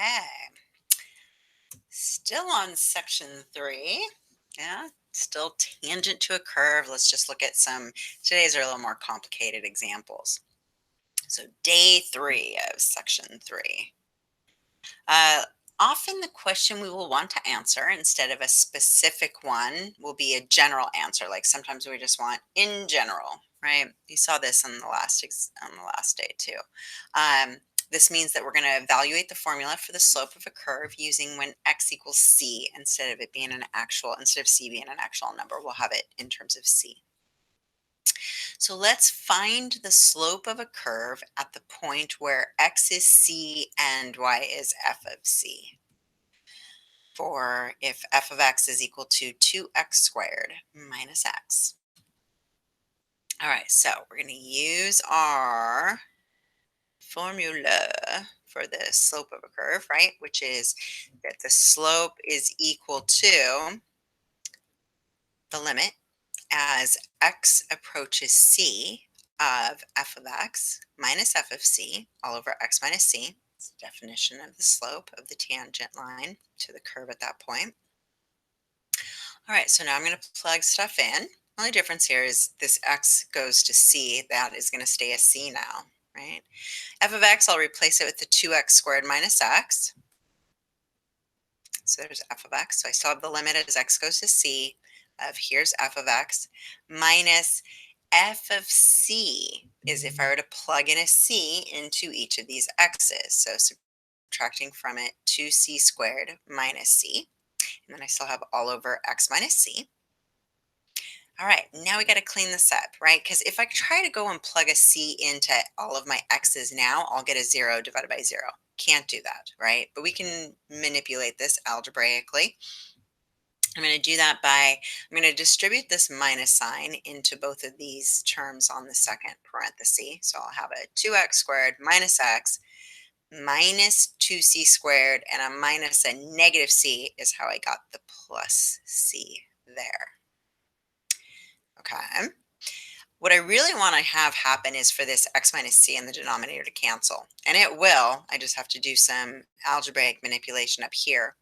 Okay. Still on section 3. Yeah, still tangent to a curve. Let's just look at today's are a little more complicated examples. So day 3 of section 3. Uh, Often the question we will want to answer instead of a specific one will be a general answer. Like sometimes we just want in general, right? You saw this on on the last day too. Um, this means that we're going to evaluate the formula for the slope of a curve using when x equals c instead of c being an actual number. We'll have it in terms of c. So let's find the slope of a curve at the point where x is c and y is f of c. For if f of x is equal to 2x squared minus x. All right, so we're going to use our formula for the slope of a curve, right? Which is that the slope is equal to the limit as x approaches c of f of x minus f of c all over x minus c. It's the definition of the slope of the tangent line to the curve at that point. All right, so now I'm going to plug stuff in. The only difference here is this x goes to c. That is going to stay a c now, right? F of x, I'll replace it with the 2x squared minus x. So there's f of x. So I still have the limit as x goes to c of here's f of x minus f of c is if I were to plug in a c into each of these x's. So subtracting from it 2c squared minus c. And then I still have all over x minus c. All right, now we got to clean this up, right? Because if I try to go and plug a c into all of my x's now, I'll get a 0 divided by 0. Can't do that, right? But we can manipulate this algebraically. I'm going to do that I'm going to distribute this minus sign into both of these terms on the second parenthesis. So I'll have a 2x squared minus x minus 2c squared, and a minus a negative c is how I got the plus c there. Okay. What I really want to have happen is for this x minus c in the denominator to cancel. And it will. I just have to do some algebraic manipulation up here.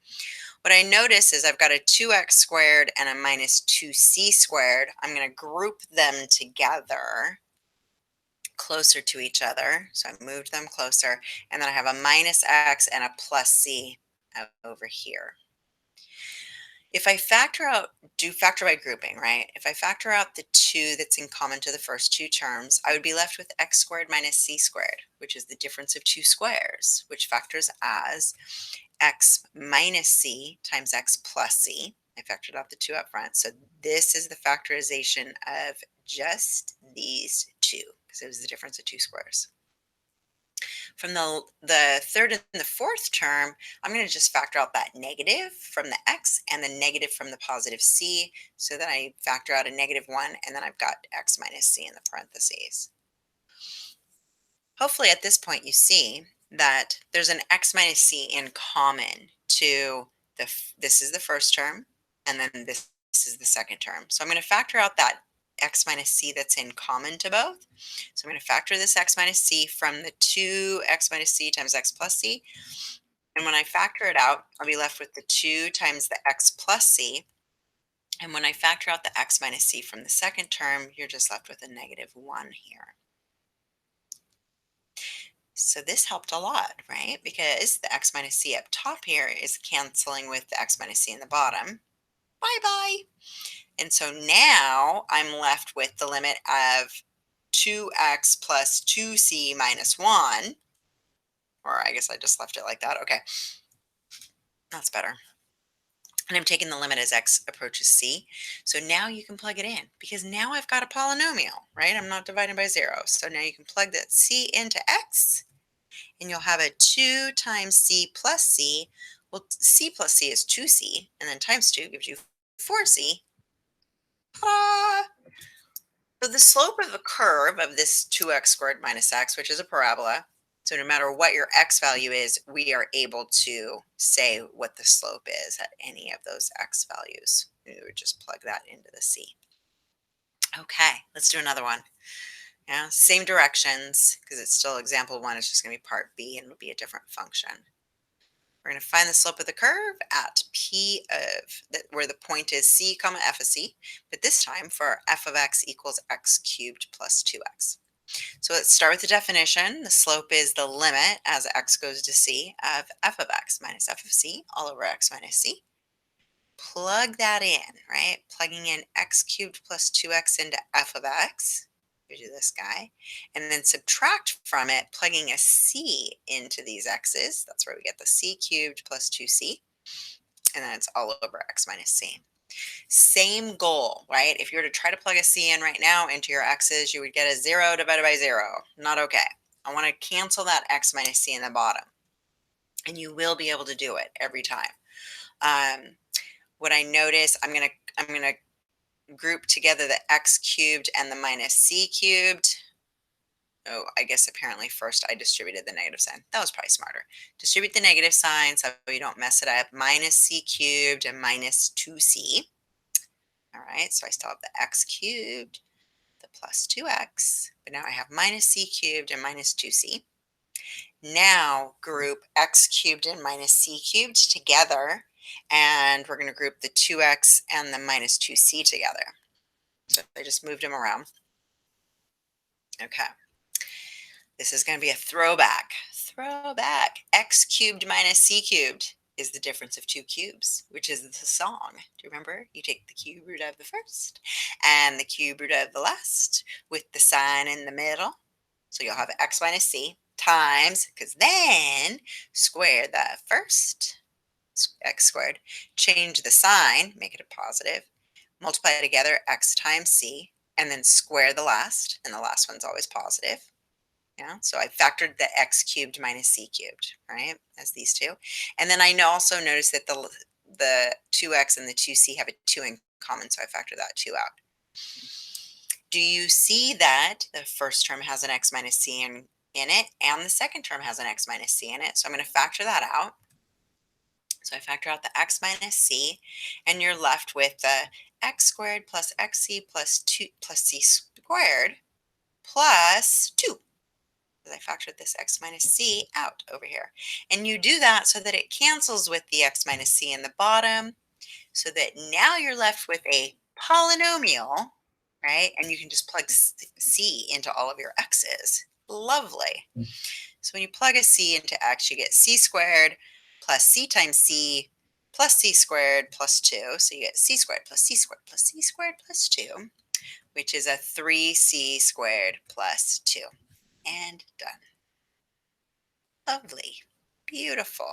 What I notice is I've got a 2x squared and a minus 2c squared. I'm going to group them together closer to each other. So I moved them closer. And then I have a minus x and a plus c over here. If I do factor by grouping, right? If I factor out the 2 that's in common to the first two terms, I would be left with x squared minus c squared, which is the difference of two squares, which factors as x minus c times x plus c. I factored out the 2 up front. So this is the factorization of just these two, because it was the difference of two squares. From the third and the fourth term, I'm going to just factor out that negative from the x and the negative from the positive c, so that I factor out a -1, and then I've got x minus c in the parentheses. Hopefully at this point you see that there's an x minus c in common to this is the first term, and then this is the second term. So I'm going to factor out that x minus c that's in common to both. So I'm going to factor this x minus c from the 2x minus c times x plus c. And when I factor it out, I'll be left with the 2 times the x plus c. And when I factor out the x minus c from the second term, you're just left with a -1 here. So this helped a lot, right? Because the x minus c up top here is canceling with the x minus c in the bottom. Bye-bye. And so now I'm left with the limit of 2x plus 2c minus 1. Or I guess I just left it like that. Okay. That's better. And I'm taking the limit as x approaches c. So now you can plug it in, because now I've got a polynomial, right? I'm not dividing by 0. So now you can plug that c into x, and you'll have a 2 times c plus c. Well, c plus c is 2c, and then times 2 gives you 4c. Ta-da! So the slope of the curve of this 2x squared minus x, which is a parabola, so no matter what your x value is, we are able to say what the slope is at any of those x values. We would just plug that into the c. Okay, let's do another one. Yeah, same directions, because it's still example 1. It's just going to be part B, and it'll be a different function. We're going to find the slope of the curve at P of, where the point is C comma f of C, but this time for f of x equals x cubed plus 2x. So let's start with the definition. The slope is the limit as x goes to c of f of x minus f of c all over x minus c. Plug that in, right? Plugging in x cubed plus 2x into f of x, gives you this guy, and then subtract from it, plugging a c into these x's. That's where we get the c cubed plus 2c, and then it's all over x minus c. Same goal, right? If you were to try to plug a c in right now into your x's, you would get a 0 divided by 0. Not okay. I want to cancel that x minus c in the bottom, and you will be able to do it every time. What I notice, I'm gonna group together the x cubed and the minus c cubed. Oh, I guess apparently first I distributed the negative sign. That was probably smarter. Distribute the negative sign so you don't mess it up. Minus c cubed and minus 2c. All right, so I still have the x cubed, the plus 2x, but now I have minus c cubed and minus 2c. Now group x cubed and minus c cubed together, and we're going to group the 2x and the minus 2c together. So I just moved them around. Okay. This is going to be a throwback. Throwback. X cubed minus c cubed is the difference of two cubes, which is the song. Do you remember? You take the cube root of the first and the cube root of the last with the sign in the middle. So you'll have x minus c times, because then square the first, x squared, change the sign, make it a positive, multiply together x times c, and then square the last, and the last one's always positive. Yeah, so I factored the x cubed minus c cubed, right, as these two. And then I also noticed that the 2x and the 2c have a 2 in common, so I factored that 2 out. Do you see that the first term has an x minus c in it, and the second term has an x minus c in it? So I'm going to factor that out. So I factor out the x minus c, and you're left with the x squared plus xc plus 2 plus c squared plus 2. I factored this x minus c out over here. And you do that so that it cancels with the x minus c in the bottom, so that now you're left with a polynomial, right? And you can just plug c into all of your x's. Lovely. So when you plug a c into x, you get c squared plus c times c plus c squared plus 2. So you get c squared plus c squared plus c squared plus 2, which is a 3c squared plus 2. And done. Lovely. Beautiful.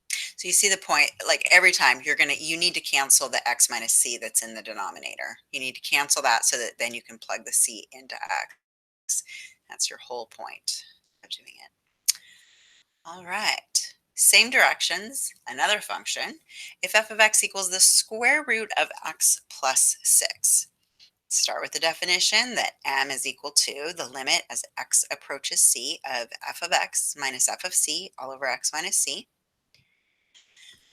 So you see the point, like every time you need to cancel the x minus c that's in the denominator. You need to cancel that so that then you can plug the c into x. That's your whole point of doing it. All right. Same directions, another function. If f of x equals the square root of x plus 6. Start with the definition that m is equal to the limit as x approaches c of f of x minus f of c all over x minus c.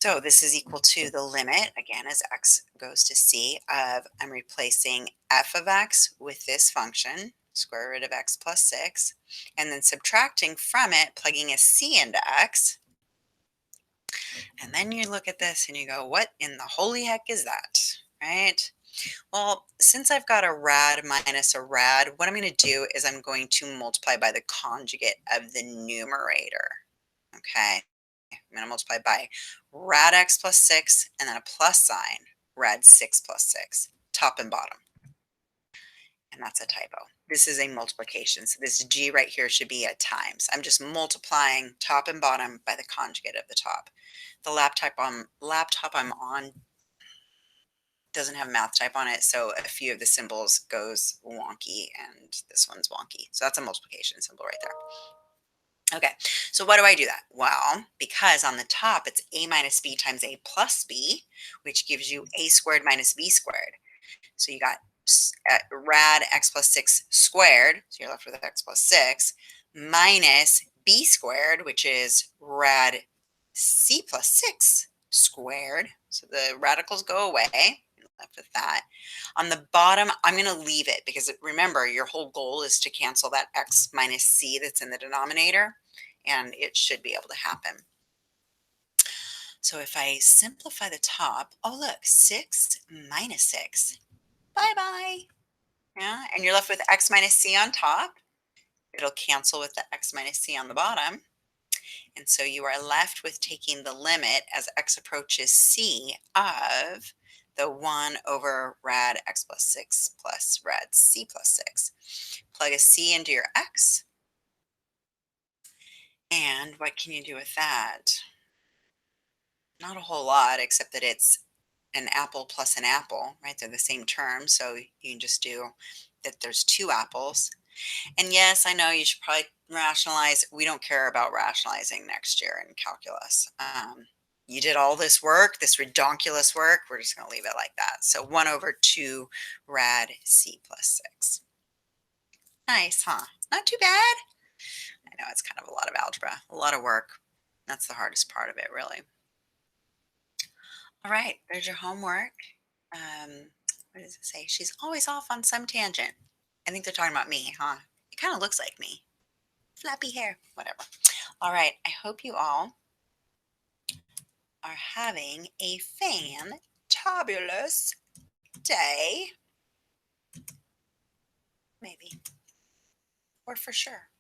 So this is equal to the limit, again, as x goes to c of, I'm replacing f of x with this function, square root of x plus 6, and then subtracting from it, plugging a c into x. And then you look at this and you go, what in the holy heck is that, right? Well, since I've got a rad minus a rad, what I'm going to do is I'm going to multiply by the conjugate of the numerator. Okay, I'm going to multiply by rad x plus 6 and then a plus sign, rad 6 plus 6, top and bottom. And that's a typo. This is a multiplication, so this g right here should be a times. I'm just multiplying top and bottom by the conjugate of the top. The laptop I'm on doesn't have math type on it, so a few of the symbols goes wonky, and this one's wonky. So that's a multiplication symbol right there. Okay, so why do I do that? Well, because on the top it's a minus b times a plus b, which gives you a squared minus b squared. So you got rad x plus 6 squared, so you're left with x plus 6, minus b squared, which is rad c plus 6 squared. So the radicals go away. Left with that. On the bottom, I'm going to leave it because remember, your whole goal is to cancel that x minus c that's in the denominator, and it should be able to happen. So if I simplify the top, oh, look, 6 minus 6. Bye-bye. Yeah, and you're left with x minus c on top. It'll cancel with the x minus c on the bottom. And so you are left with taking the limit as x approaches c of the 1 over rad x plus 6 plus rad c plus 6. Plug a c into your x. And what can you do with that? Not a whole lot, except that it's an apple plus an apple, right? They're the same term. So you can just do that there's two apples. And yes, I know you should probably rationalize. We don't care about rationalizing next year in calculus. You did all this work, this redonkulous work. We're just going to leave it like that. So 1 over 2 rad c plus 6. Nice, huh? Not too bad. I know it's kind of a lot of algebra, a lot of work. That's the hardest part of it, really. All right, there's your homework. What does it say? She's always off on some tangent. I think they're talking about me, huh? It kind of looks like me. Flappy hair, whatever. All right, I hope you all are having a fantabulous day. Maybe, or for sure.